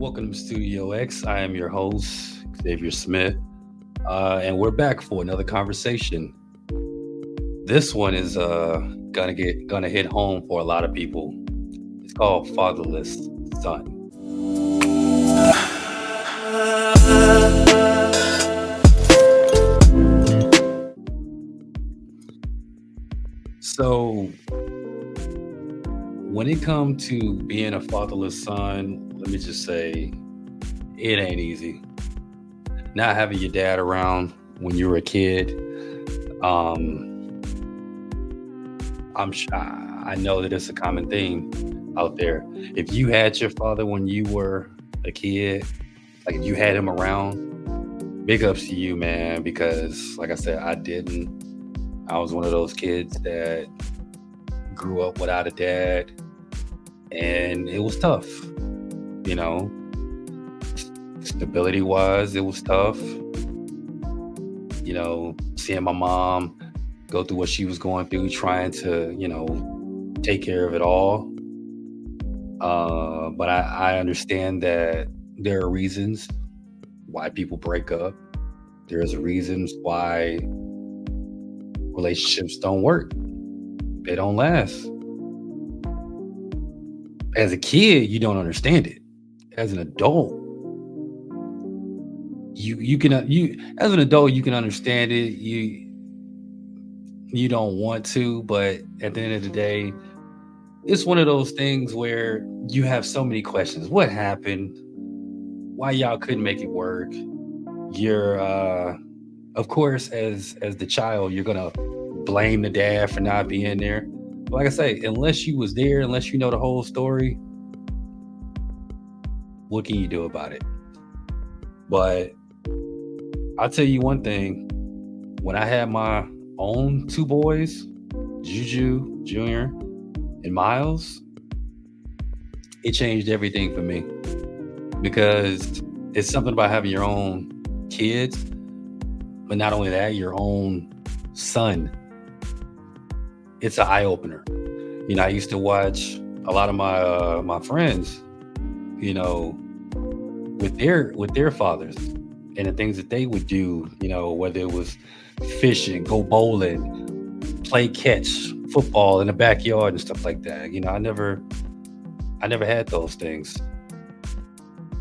Welcome to Studio X. I am your host, Xavier Smith, and we're back for another conversation. This one is gonna hit home for a lot of people. It's called Fatherless Son. So, when it comes to being a fatherless son, let me just say it ain't easy. Not having your dad around when you were a kid, um, I know that it's a common theme out there. If you had your father when you were a kid, like if you had him around, big ups to you, man. Because like I said, I didn't. I was one of those kids that grew up without a dad, and it was tough. You know, stability wise, it was tough. Seeing my mom go through what she was going through, trying to take care of it all. But I understand that there are reasons why people break up. There's reasons why relationships don't work. They don't last. As a kid, you don't understand it. As an adult, you can you as an adult you can understand it. You don't want to, but at the end of the day, it's one of those things where you have so many questions. What happened? Why y'all couldn't make it work? You're of course, as the child, you're gonna blame the dad for not being there. Like I say, unless you was there, unless you know the whole story, what can you do about it? But I'll tell you one thing. When I had my own two boys, Juju Jr. and Miles, it changed everything for me because it's something about having your own kids, but not only that, your own son. It's an eye opener. I used to watch a lot of my friends, you know, with their fathers and the things that they would do. Whether it was fishing, go bowling, play catch football in the backyard and stuff like that. I never had those things,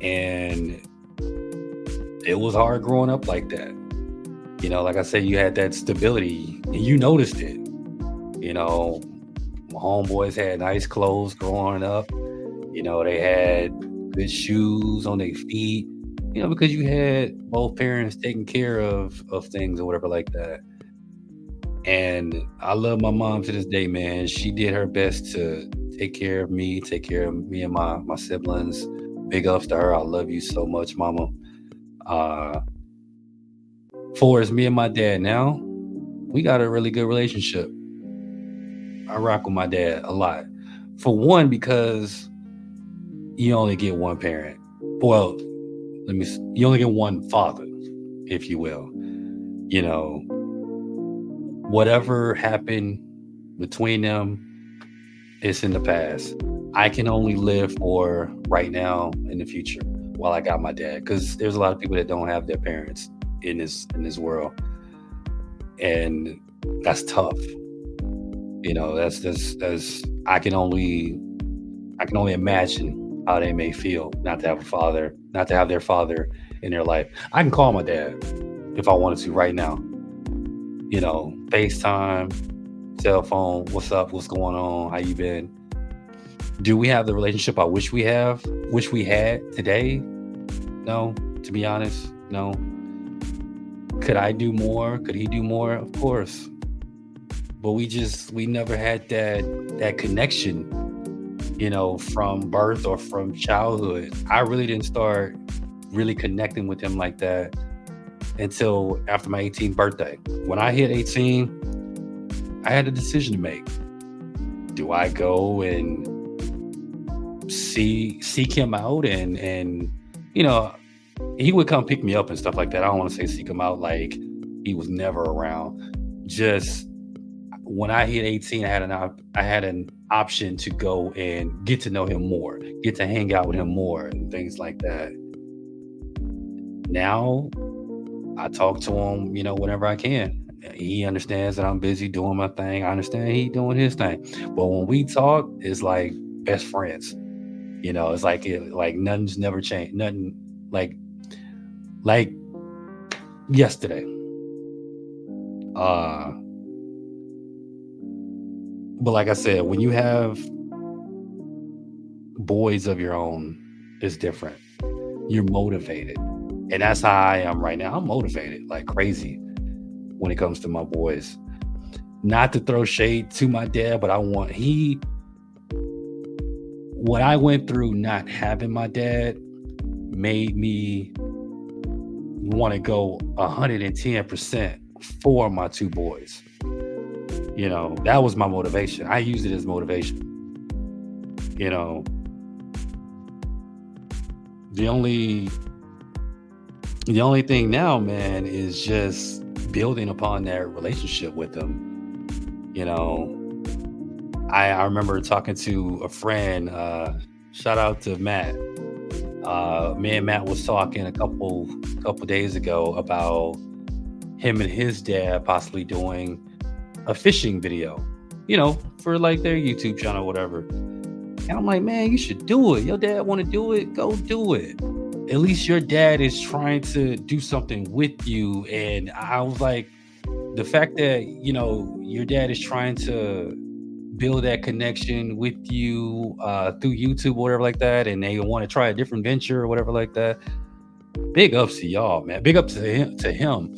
and it was hard growing up like that. Like I said, you had that stability and you noticed it. My homeboys had nice clothes growing up. They had good shoes on their feet, because you had both parents taking care of things or whatever like that. And I love my mom to this day, man. She did her best to take care of me and my siblings. Big ups to her. I love you so much, mama. Uh, for as me and my dad now, we got a really good relationship. I rock with my dad a lot. For one, because you only get one parent. Well, you only get one father, if you will. You know, whatever happened between them, it's in the past. I can only live for right now and the future while I got my dad, because there's a lot of people that don't have their parents in this world, and that's tough. That's I can only imagine how they may feel not to have a father, not to have their father in their life. I can call my dad if I wanted to right now. FaceTime, cell phone, what's up, what's going on, how you been? Do we have the relationship I wish we had today? No, to be honest, no. Could I do more? Could he do more? Of course. But we never had that connection, from birth or from childhood. I really didn't start really connecting with him like that until after my 18th birthday. When I hit 18, I had a decision to make. Do I go and seek him out, and you know he would come pick me up and stuff like that. I don't want to say seek him out like he was never around. Just when I hit 18, I had an option to go and get to know him more, get to hang out with him more, and things like that. Now I talk to him, whenever I can. He understands that I'm busy doing my thing. I understand he doing his thing. But when we talk, it's like best friends. It's like nothing's never changed. Nothing like yesterday. Uh but like I said, when you have boys of your own, it's different. You're motivated. And that's how I am right now. I'm motivated like crazy when it comes to my boys. Not to throw shade to my dad, but what I went through not having my dad made me want to go 110% for my two boys. That was my motivation. I used it as motivation. You know, the only the only thing now, man, is just building upon that relationship with them. You know, I remember talking to a friend, shout out to Matt. Me and Matt was talking a couple days ago about him and his dad possibly doing a fishing video, for like their YouTube channel or whatever. And I'm like, man, you should do it. Your dad want to do it, go do it. At least your dad is trying to do something with you. And I was like, the fact that, your dad is trying to build that connection with you through YouTube or whatever like that, and they want to try a different venture or whatever like that. Big ups to y'all, man. Big up to him.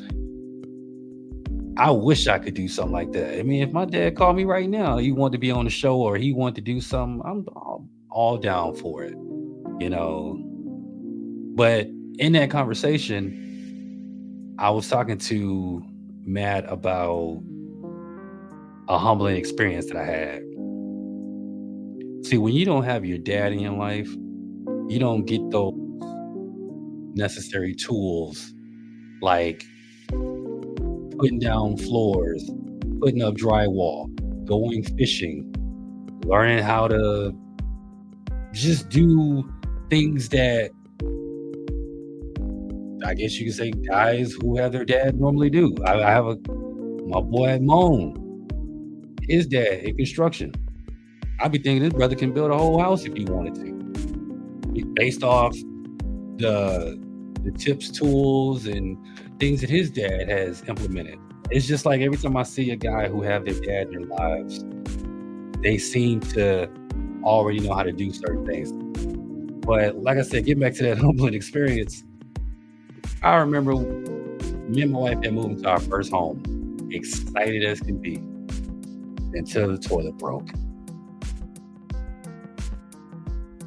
I wish I could do something like that. I mean, if my dad called me right now, he wanted to be on the show or he wanted to do something, I'm all down for it, you know. But in that conversation, I was talking to Matt about a humbling experience that I had. See, when you don't have your dad in your life, you don't get those necessary tools like putting down floors, putting up drywall, going fishing, learning how to just do things that I guess you could say guys who have their dad normally do. I have my boy Moan, his dad in construction. I be thinking this brother can build a whole house if he wanted to, based off the the tips, tools, and things that his dad has implemented. It's just like every time I see a guy who have their dad in their lives, they seem to already know how to do certain things. But like I said, getting back to that humbling experience, I remember me and my wife had moved into our first home, excited as can be, until the toilet broke.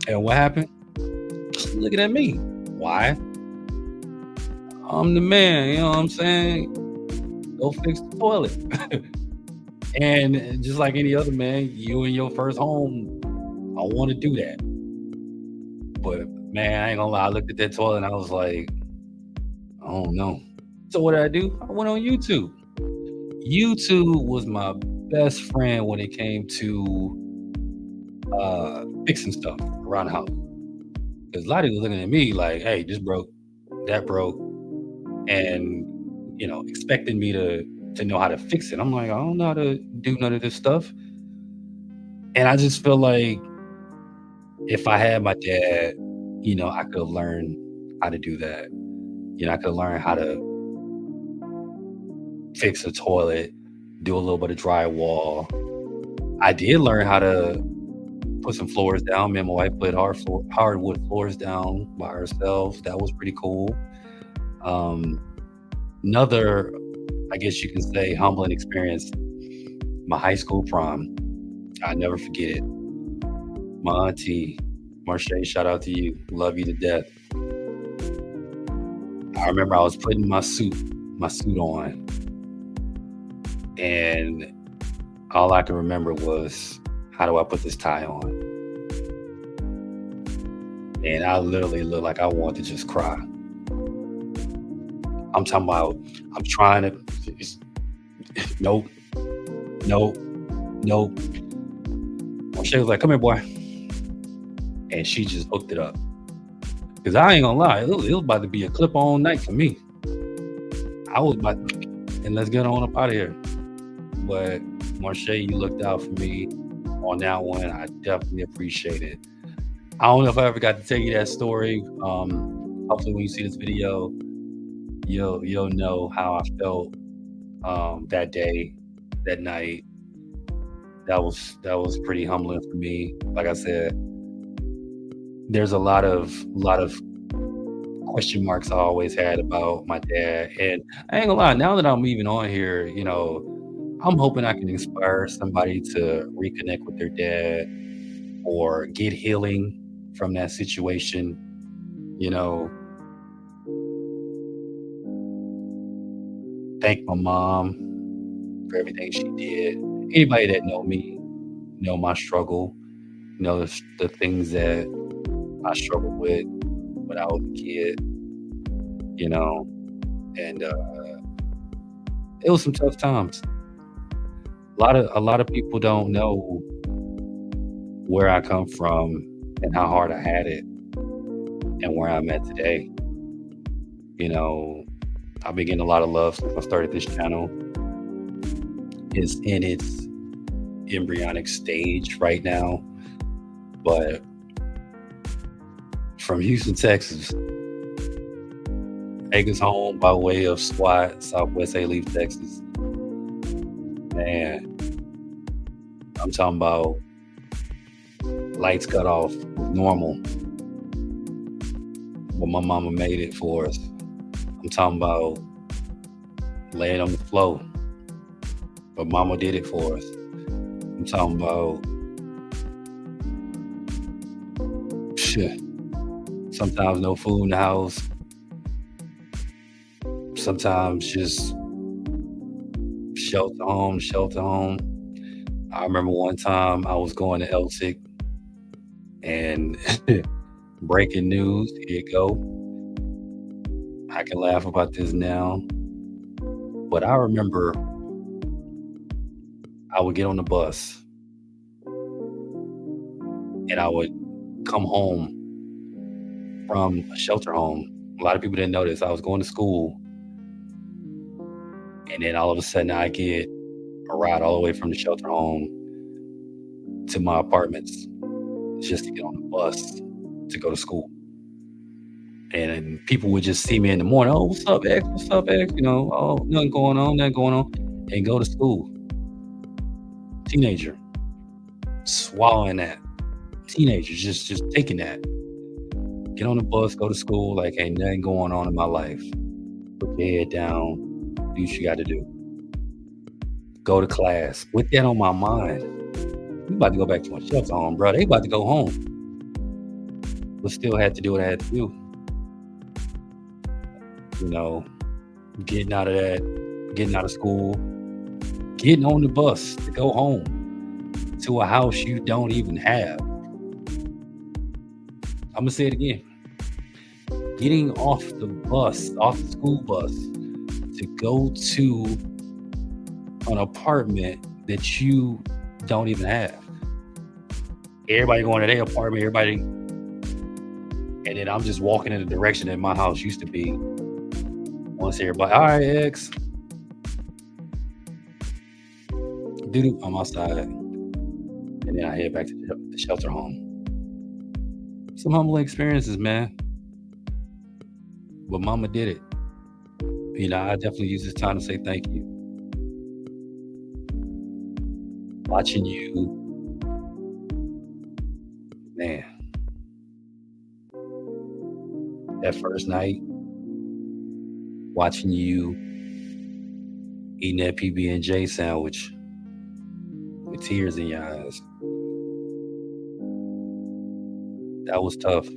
And what happened? She's looking at me. Why? I'm the man, you know what I'm saying? Go fix the toilet. And just like any other man, you in your first home, I want to do that. But man, I ain't gonna lie, I looked at that toilet and I was like, I don't know. So what did I do? I went on YouTube. YouTube was my best friend when it came to fixing stuff around the house. Because Lottie was looking at me like, hey, this broke, that broke, and expecting me to know how to fix it. I'm like, I don't know how to do none of this stuff. And I just feel like if I had my dad, I could have learned how to do that. I could learn how to fix a toilet, do a little bit of drywall. I did learn how to put some floors down. Me and my wife put hardwood floors down by ourselves. That was pretty cool. Um, Another, I guess you can say, humbling experience. My high school prom. I never forget it. My auntie, Marche, shout out to you. Love you to death. I remember I was putting my suit on, and all I can remember was, how do I put this tie on? And I literally looked like I wanted to just cry. I'm talking about, I'm trying to, nope. Nope, nope. She was like, "Come here, boy," and she just hooked it up. Cause I ain't gonna lie, it was about to be a clip-on night for me. I was about, and let's get on up out of here. But Marche, you looked out for me on that one. I definitely appreciate it. I don't know if I ever got to tell you that story. Hopefully, when you see this video, you'll know how I felt that day, that night. That was pretty humbling for me. Like I said, there's a lot of question marks I always had about my dad, and I ain't gonna lie. Now that I'm even on here, I'm hoping I can inspire somebody to reconnect with their dad or get healing from that situation. You know, thank my mom for everything she did. Anybody that know me know my struggle, know the things that I struggled with when I was a kid, you know, and it was some tough times. A lot of people don't know where I come from and how hard I had it and where I'm at today. You know, I've been getting a lot of love since I started this channel. It's in its embryonic stage right now, but from Houston, Texas, Vegas home by way of SWAT, Southwest Leaf, Texas. Man, I'm talking about lights cut off, normal. But my mama made it for us. I'm talking about laying on the floor, but mama did it for us. I'm talking about shit. Sometimes no food in the house. Sometimes just shelter home, shelter home. I remember one time I was going to Elsick and breaking news, here you go. I can laugh about this now, but I remember I would get on the bus and I would come home from a shelter home. A lot of people didn't know this. I was going to school, and then all of a sudden I get a ride all the way from the shelter home to my apartments just to get on the bus to go to school. And then people would just see me in the morning. Oh, what's up, X? What's up, X? Oh, nothing going on, nothing going on. And go to school. Teenager, swallowing that. Teenagers just taking that. Get on the bus, go to school, like ain't nothing going on in my life. Put your head down, do what you got to do. Go to class. With that on my mind, we about to go back to my shelter home, bro. They about to go home. But still had to do what I had to do. Getting out of that, getting out of school, getting on the bus to go home to a house you don't even have. I'm gonna say it again. Getting off the bus, off the school bus, to go to an apartment that you don't even have. Everybody going to their apartment, everybody, and then I'm just walking in the direction that my house used to be. Once everybody, all right, X, doo-doo, I'm outside, and then I head back to the shelter home. Some humbling experiences, man. But mama did it. I definitely use this time to say thank you. Watching you, man, that first night, watching you eating that PB&J sandwich with tears in your eyes. That was tough.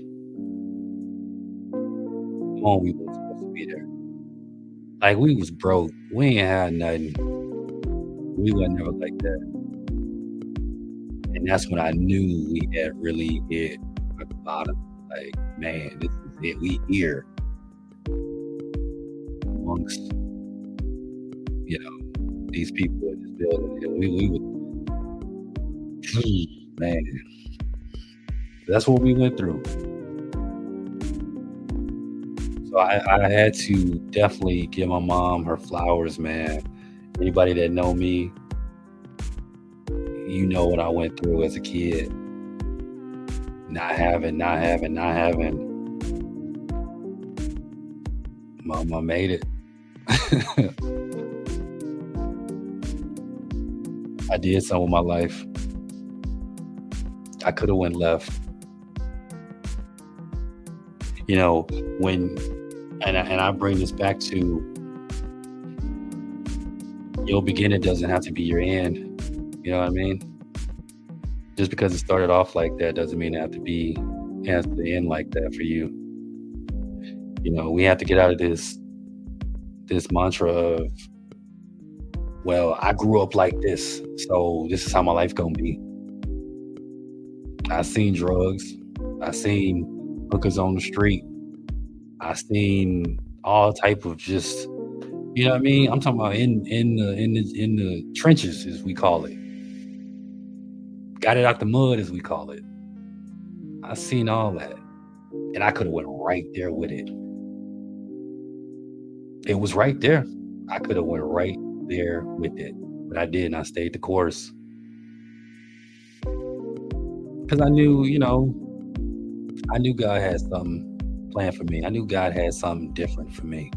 Home, we wasn't supposed to be there. Like, we was broke. We ain't had nothing. We wasn't never like that. And that's when I knew we had really hit the bottom. Like, man, this is it. We here. Amongst, these people that just building, and we would man, that's what we went through. So I had to definitely give my mom her flowers, man. Anybody that know me, you know what I went through as a kid. Not having. Mama made it. I did some with my life. I could have went left. You know, when and I bring this back to your beginning doesn't have to be your end. You know what I mean? Just because it started off like that doesn't mean it has to end like that for you. You know, we have to get out of this mantra of, well, I grew up like this, so this is how my life gonna be. I seen drugs, I seen hookers on the street, I seen all type of just, you know what I mean? I'm talking about in the trenches, as we call it. Got it out the mud, as we call it. I seen all that, and I could have went right there with it. It was right there. I could have went right there with it, but I didn't. I stayed the course because I knew, I knew God had something planned for me. I knew God had something different for me.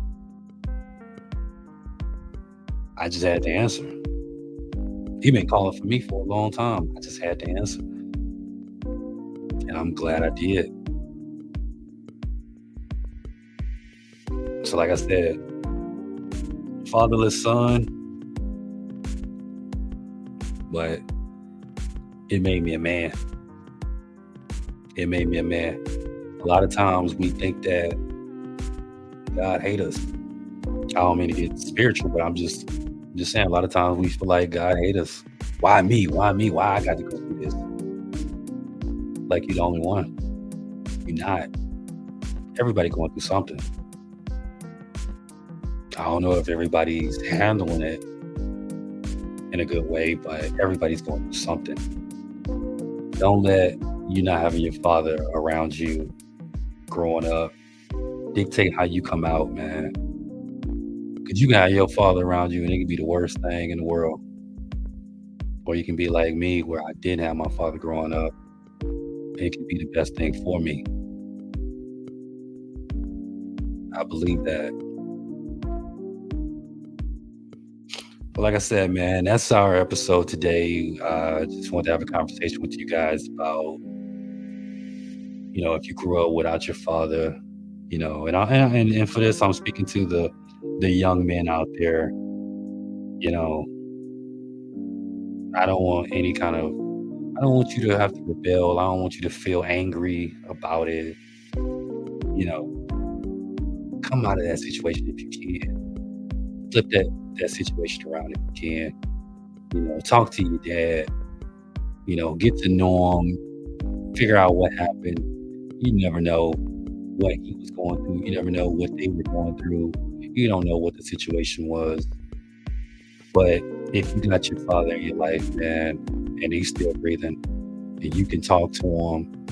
I just had to answer. He been calling for me for a long time. I just had to answer, and I'm glad I did. So, like I said, fatherless son, but it made me a man. It made me a man. A lot of times we think that God hate us. I don't mean to get spiritual, but I'm just saying. A lot of times we feel like God hate us. Why me? Why me? Why I got to go through this? Like you're the only one. You're not. Everybody going through something. I don't know if everybody's handling it in a good way, but everybody's going through something. Don't let you not having your father around you growing up dictate how you come out, man. Because you can have your father around you and it can be the worst thing in the world. Or you can be like me, where I didn't have my father growing up. And it can be the best thing for me. I believe that. But like I said, man, that's our episode today. Just wanted to have a conversation with you guys about, if you grew up without your father, and for this, I'm speaking to the young men out there. You know, I don't want any kind of, I don't want you to have to rebel. I don't want you to feel angry about it. You know, come out of that situation if you can. Flip that situation around if you can. Talk to your dad. Get to know him. Figure out what happened. You never know what he was going through. You never know what they were going through. You don't know what the situation was. But if you got your father in your life, man, and he's still breathing, and you can talk to him,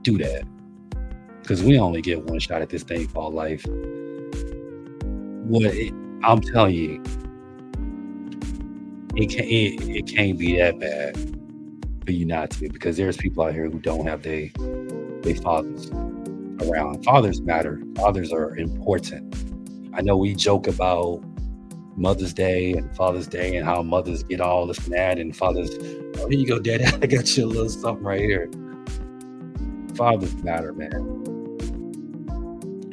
do that. Because we only get one shot at this thing called life. I'm telling you, it can't be that bad for you not to, because there's people out here who don't have their fathers around. Fathers matter. Fathers are important. I know we joke about Mother's Day and Father's Day and how mothers get all this and that, and fathers, oh, here you go, Daddy. I got you a little something right here. Fathers matter, man.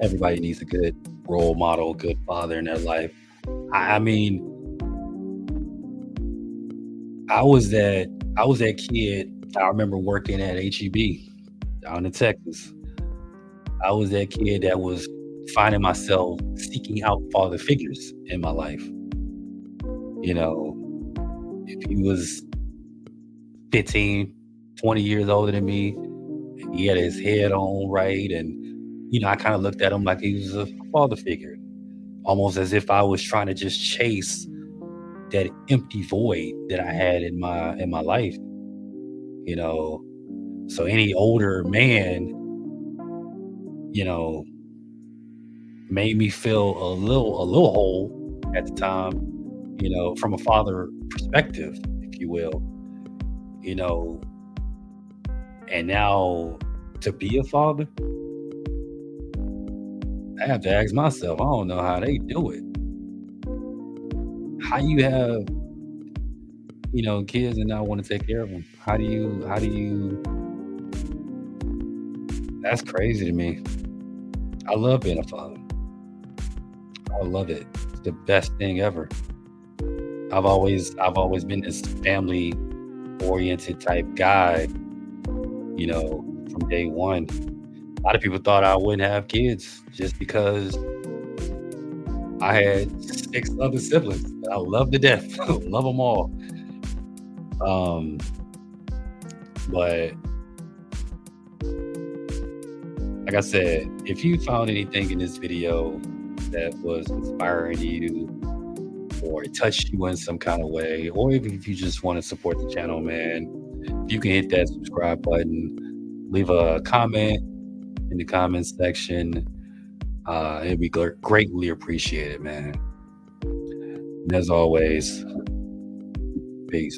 Everybody needs a good role model, good father in their life. I mean, I was that kid. I remember working at HEB down in Texas. I was that kid that was finding myself seeking out father figures in my life. You know, if he was 15, 20 years older than me, he had his head on right, and I kind of looked at him like he was a father figure, almost as if I was trying to just chase that empty void that I had in my life, you know. So any older man, you know, made me feel a little whole at the time, from a father perspective, if you will, you know. And now to be a father, I have to ask myself, I don't know how they do it. How you have, kids and not want to take care of them? How do you That's crazy to me. I love being a father. I love it. It's the best thing ever. I've always been this family oriented type guy, from day one. A lot of people thought I wouldn't have kids just because I had 6 other siblings that I love to death. Love them all. Um, but like I said, if you found anything in this video that was inspiring to you or it touched you in some kind of way, or even if you just want to support the channel, man, you can hit that subscribe button, leave a comment in the comments section. It'd be greatly appreciated, man. And as always, peace.